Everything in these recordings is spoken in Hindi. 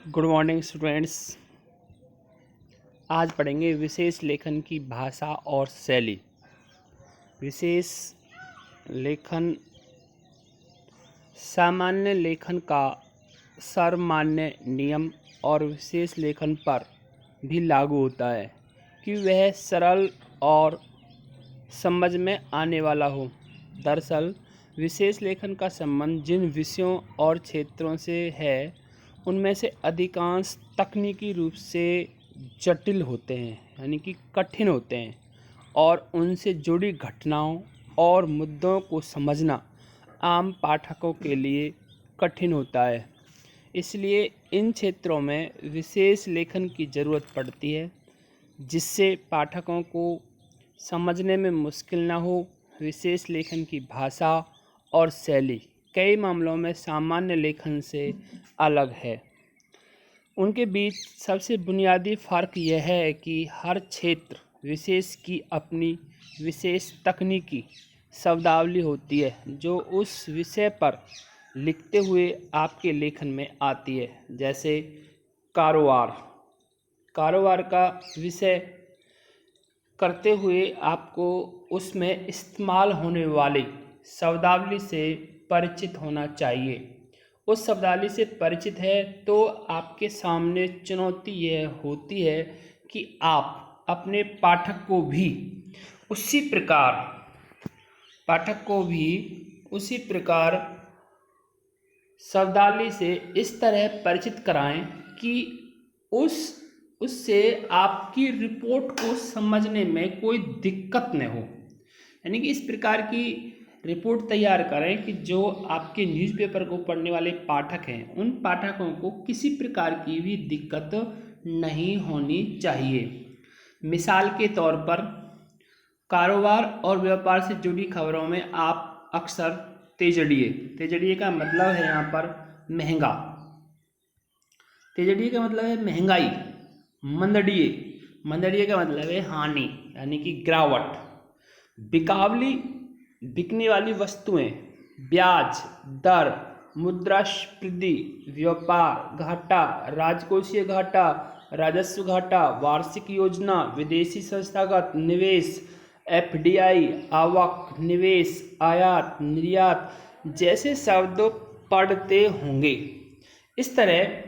Good morning students. आज पढ़ेंगे विशेष लेखन की भाषा और शैली। विशेष लेखन सामान्य लेखन का सर्वमान्य नियम और विशेष लेखन पर भी लागू होता है कि वह सरल और समझ में आने वाला हो। दरअसल विशेष लेखन का संबंध जिन विषयों और क्षेत्रों से है उनमें से अधिकांश तकनीकी रूप से जटिल होते हैं, यानी कि कठिन होते हैं, और उनसे जुड़ी घटनाओं और मुद्दों को समझना आम पाठकों के लिए कठिन होता है। इसलिए इन क्षेत्रों में विशेष लेखन की ज़रूरत पड़ती है जिससे पाठकों को समझने में मुश्किल न हो। विशेष लेखन की भाषा और शैली कई मामलों में सामान्य लेखन से अलग है। उनके बीच सबसे बुनियादी फ़र्क यह है कि हर क्षेत्र विशेष की अपनी विशेष तकनीकी शब्दावली होती है जो उस विषय पर लिखते हुए आपके लेखन में आती है। जैसे कारोबार का विषय करते हुए आपको उसमें इस्तेमाल होने वाली शब्दावली से परिचित होना चाहिए। उस शब्दावली से परिचित है तो आपके सामने चुनौती यह होती है कि आप अपने पाठक को भी उसी प्रकार शब्दावली से इस तरह परिचित कराएं कि उससे आपकी रिपोर्ट को समझने में कोई दिक्कत न हो। यानी कि इस प्रकार की रिपोर्ट तैयार करें कि जो आपके न्यूज़पेपर को पढ़ने वाले पाठक हैं उन पाठकों को किसी प्रकार की भी दिक्कत नहीं होनी चाहिए। मिसाल के तौर पर कारोबार और व्यापार से जुड़ी खबरों में आप अक्सर तेजड़िए का मतलब है यहाँ पर महंगा, तेजड़िए का मतलब है महंगाई, मंदड़िए का मतलब है हानि यानी कि गिरावट, बिकावली बिकने वाली वस्तुएं, ब्याज दर, मुद्रास्फीति, व्यापार घाटा, राजकोषीय घाटा, राजस्व घाटा, वार्षिक योजना, विदेशी संस्थागत निवेश, एफडीआई, आवक, निवेश, आयात निर्यात जैसे शब्द पढ़ते होंगे। इस तरह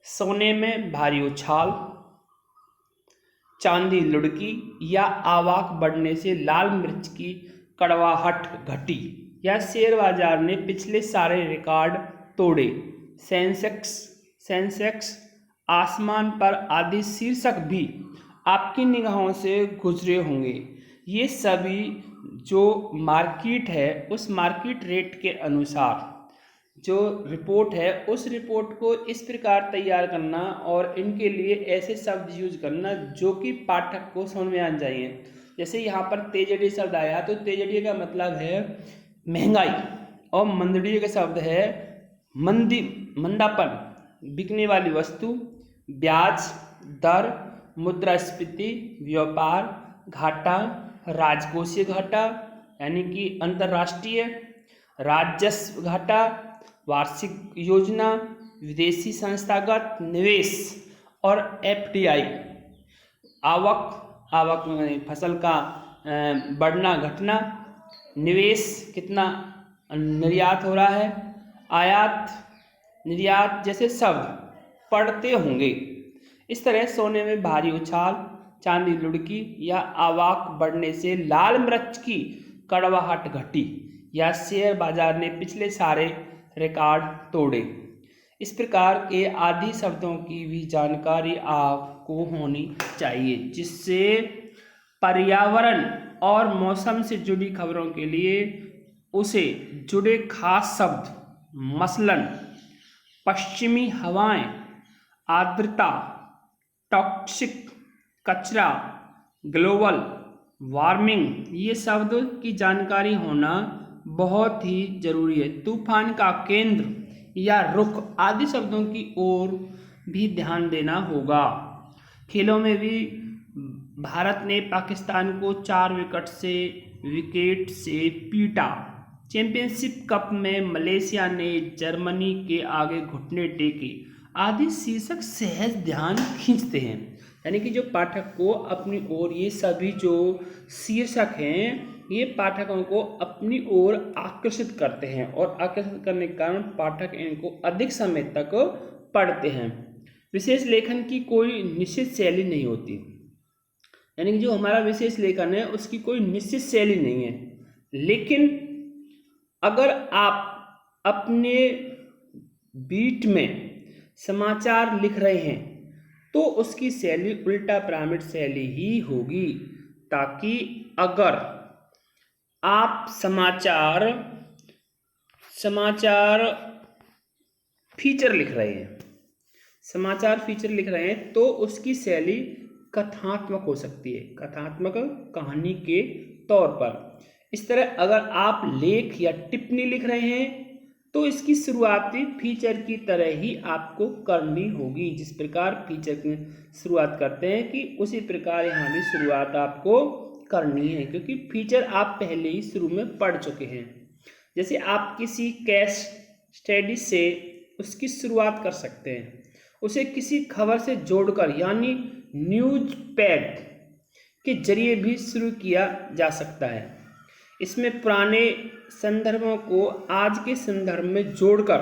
सोने में भारी उछाल, चांदी लुढ़की या आवक बढ़ने से लाल मिर्च की कड़वाहट घटी या शेयर बाजार ने पिछले सारे रिकॉर्ड तोड़े, सेंसेक्स आसमान पर आदि शीर्षक भी आपकी निगाहों से गुजरे होंगे। ये सभी जो मार्केट है उस मार्केट रेट के अनुसार जो रिपोर्ट है उस रिपोर्ट को इस प्रकार तैयार करना और इनके लिए ऐसे शब्द यूज करना जो कि पाठक को समझ में आ जाइए। जैसे यहाँ पर तेजड़िए शब्द आया तो तेजड़िए का मतलब है महंगाई और मंदड़िए का शब्द है मंदापन, बिकने वाली वस्तु, ब्याज दर, मुद्रास्फीति, व्यापार घाटा, राजकोषीय घाटा यानी कि अंतर्राष्ट्रीय, राजस्व घाटा, वार्षिक योजना, विदेशी संस्थागत निवेश और एफडीआई, आवक में फसल का बढ़ना घटना, निवेश कितना निर्यात हो रहा है, आयात निर्यात जैसे शब्द पढ़ते होंगे। इस तरह सोने में भारी उछाल, चांदी लुढ़की या आवक बढ़ने से लाल मिर्च की कड़वाहट घटी या शेयर बाजार ने पिछले सारे रिकॉर्ड तोड़े। इस प्रकार के आदि शब्दों की भी जानकारी आपको होनी चाहिए जिससे पर्यावरण और मौसम से जुड़ी खबरों के लिए उसे जुड़े खास शब्द, मसलन पश्चिमी हवाएं, आर्द्रता, टॉक्सिक, कचरा, ग्लोबल वार्मिंग, ये शब्द की जानकारी होना बहुत ही जरूरी है। तूफान का केंद्र या रुख आदि शब्दों की ओर भी ध्यान देना होगा। खेलों में भी भारत ने पाकिस्तान को 4 विकेट से पीटा। चैंपियनशिप कप में मलेशिया ने जर्मनी के आगे घुटने टेके। आदि शीर्षक सहज ध्यान खींचते हैं। यानी कि जो पाठक को अपनी ओर, ये सभी जो शीर्षक हैं ये पाठकों को अपनी ओर आकर्षित करते हैं और आकर्षित करने के कारण पाठक इनको अधिक समय तक पढ़ते हैं। विशेष लेखन की कोई निश्चित शैली नहीं होती, यानी कि जो हमारा विशेष लेखन है उसकी कोई निश्चित शैली नहीं है। लेकिन अगर आप अपने बीट में समाचार लिख रहे हैं तो उसकी शैली उल्टा पिरामिड शैली ही होगी, ताकि अगर आप समाचार फीचर लिख रहे हैं तो उसकी शैली कथात्मक हो सकती है, कथात्मक कहानी के तौर पर। इस तरह अगर आप लेख या टिप्पणी लिख रहे हैं तो इसकी शुरुआती फीचर की तरह ही आपको करनी होगी। जिस प्रकार फीचर की शुरुआत करते हैं कि उसी प्रकार यहाँ भी शुरुआत आपको करनी है, क्योंकि फीचर आप पहले ही शुरू में पढ़ चुके हैं। जैसे आप किसी केस स्टडी से उसकी शुरुआत कर सकते हैं, उसे किसी खबर से जोड़कर यानी न्यूज पैड के जरिए भी शुरू किया जा सकता है। इसमें पुराने संदर्भों को आज के संदर्भ में जोड़कर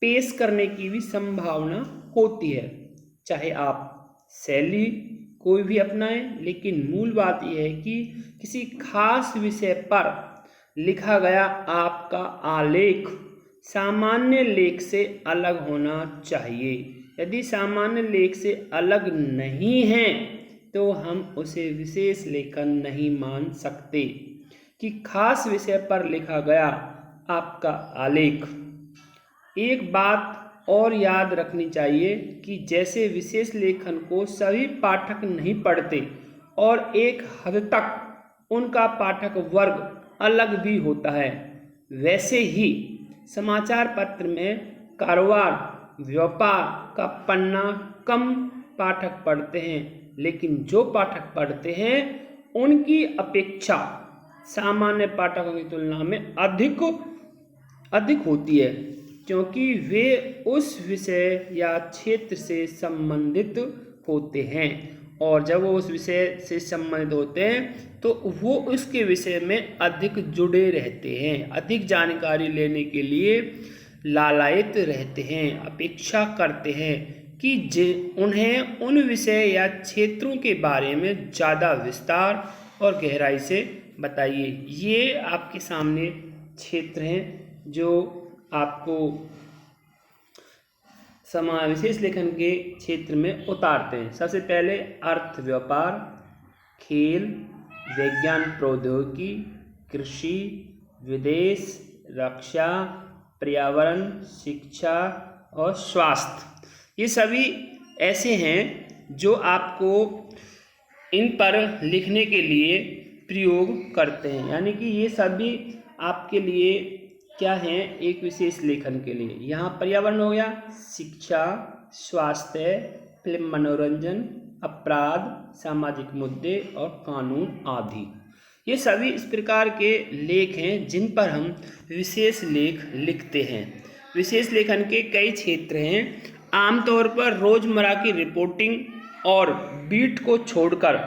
पेश करने की भी संभावना होती है। चाहे आप शैली कोई भी अपनाएं, लेकिन मूल बात यह है कि किसी खास विषय पर लिखा गया आपका आलेख सामान्य लेख से अलग होना चाहिए। यदि सामान्य लेख से अलग नहीं है तो हम उसे विशेष लेखन नहीं मान सकते। कि खास विषय पर लिखा गया आपका आलेख। एक बात और याद रखनी चाहिए कि जैसे विशेष लेखन को सभी पाठक नहीं पढ़ते और एक हद तक उनका पाठक वर्ग अलग भी होता है, वैसे ही समाचार पत्र में कारोबार व्यापार का पन्ना कम पाठक पढ़ते हैं, लेकिन जो पाठक पढ़ते हैं उनकी अपेक्षा सामान्य पाठकों की तुलना में अधिक होती है, क्योंकि वे उस विषय या क्षेत्र से संबंधित होते हैं। और जब वो उस विषय से संबंधित होते हैं तो वो उसके विषय में अधिक जुड़े रहते हैं, अधिक जानकारी लेने के लिए लालायित रहते हैं, अपेक्षा करते हैं कि उन्हें उन विषय या क्षेत्रों के बारे में ज़्यादा विस्तार और गहराई से बताइए। ये आपके सामने क्षेत्र हैं जो आपको विशेष लेखन के क्षेत्र में उतारते हैं। सबसे पहले अर्थ व्यापार, खेल, विज्ञान प्रौद्योगिकी, कृषि, विदेश, रक्षा, पर्यावरण, शिक्षा और स्वास्थ्य। ये सभी ऐसे हैं जो आपको इन पर लिखने के लिए प्रयोग करते हैं, यानी कि ये सभी आपके लिए क्या हैं, एक विशेष लेखन के लिए। यहाँ पर्यावरण हो गया, शिक्षा, स्वास्थ्य, फिल्म, मनोरंजन, अपराध, सामाजिक मुद्दे और कानून आदि। ये सभी इस प्रकार के लेख हैं जिन पर हम विशेष लेख लिखते हैं। विशेष लेखन के कई क्षेत्र हैं। आमतौर पर रोजमर्रा की रिपोर्टिंग और बीट को छोड़कर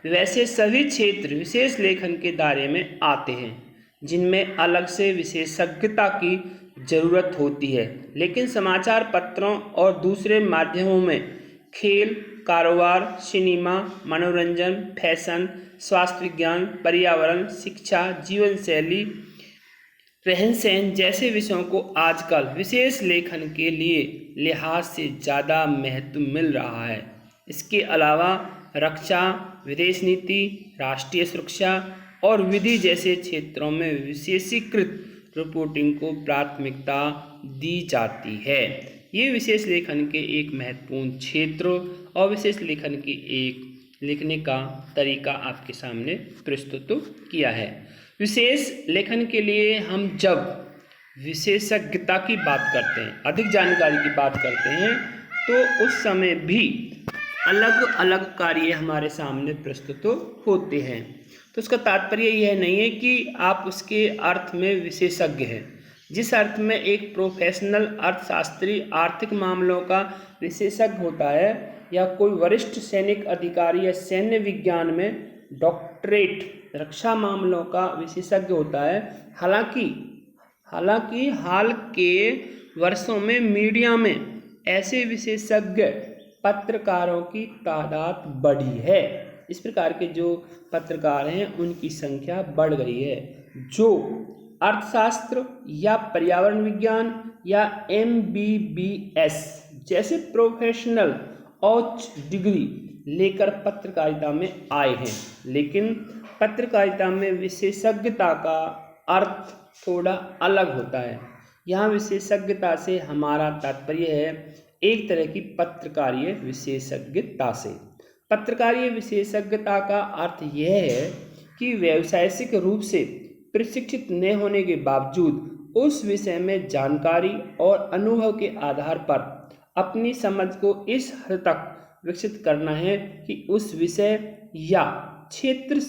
वैसे सभी क्षेत्र विशेष लेखन के दायरे में आते हैं जिनमें अलग से विशेषज्ञता की जरूरत होती है। लेकिन समाचार पत्रों और दूसरे माध्यमों में खेल, कारोबार, सिनेमा, मनोरंजन, फैशन, स्वास्थ्य विज्ञान, पर्यावरण, शिक्षा, जीवन शैली, रहन सहन जैसे विषयों को आजकल विशेष लेखन के लिए लिहाज से ज़्यादा महत्व मिल रहा है। इसके अलावा रक्षा, विदेश नीति, राष्ट्रीय सुरक्षा और विधि जैसे क्षेत्रों में विशेषीकृत रिपोर्टिंग को प्राथमिकता दी जाती है। ये विशेष लेखन के एक महत्वपूर्ण क्षेत्र और विशेष लेखन की एक लिखने का तरीका आपके सामने प्रस्तुत किया है। विशेष लेखन के लिए हम जब विशेषज्ञता की बात करते हैं, अधिक जानकारी की बात करते हैं, तो उस समय भी अलग अलग कार्य हमारे सामने प्रस्तुत होते हैं। तो उसका तात्पर्य यह नहीं है कि आप उसके अर्थ में विशेषज्ञ हैं, जिस अर्थ में एक प्रोफेशनल अर्थशास्त्री आर्थिक मामलों का विशेषज्ञ होता है या कोई वरिष्ठ सैनिक अधिकारी या सैन्य विज्ञान में डॉक्टरेट रक्षा मामलों का विशेषज्ञ होता है। हालांकि हाल के वर्षों में मीडिया में ऐसे विशेषज्ञ पत्रकारों की तादाद बढ़ी है। इस प्रकार के जो पत्रकार हैं उनकी संख्या बढ़ गई है, जो अर्थशास्त्र या पर्यावरण विज्ञान या MBBS जैसे प्रोफेशनल उच्च डिग्री लेकर पत्रकारिता में आए हैं। लेकिन पत्रकारिता में विशेषज्ञता का अर्थ थोड़ा अलग होता है। यहाँ विशेषज्ञता से हमारा तात्पर्य है एक तरह की पत्रकारीय विशेषज्ञता से। पत्रकारीय विशेषज्ञता का अर्थ यह है कि व्यावसायिक रूप से प्रशिक्षित न होने के बावजूद उस विषय में जानकारी और अनुभव के आधार पर अपनी समझ को इस हद तक विकसित करना है कि उस विषय या क्षेत्र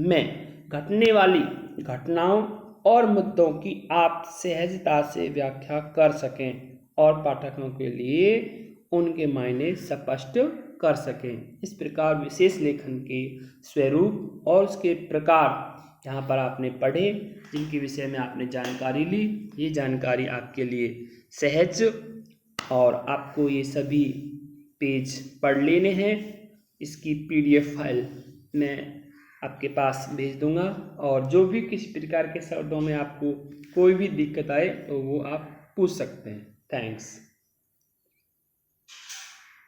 में घटने वाली घटनाओं और मुद्दों की आप सहजता से व्याख्या कर सकें और पाठकों के लिए उनके मायने स्पष्ट कर सकें। इस प्रकार विशेष लेखन के स्वरूप और उसके प्रकार यहाँ पर आपने पढ़े, जिनके विषय में आपने जानकारी ली। ये जानकारी आपके लिए सहज और आपको ये सभी पेज पढ़ लेने हैं। इसकी PDF फाइल मैं आपके पास भेज दूंगा और जो भी किसी प्रकार के शब्दों में आपको कोई भी दिक्कत आए तो वो आप पूछ सकते हैं। थैंक्स।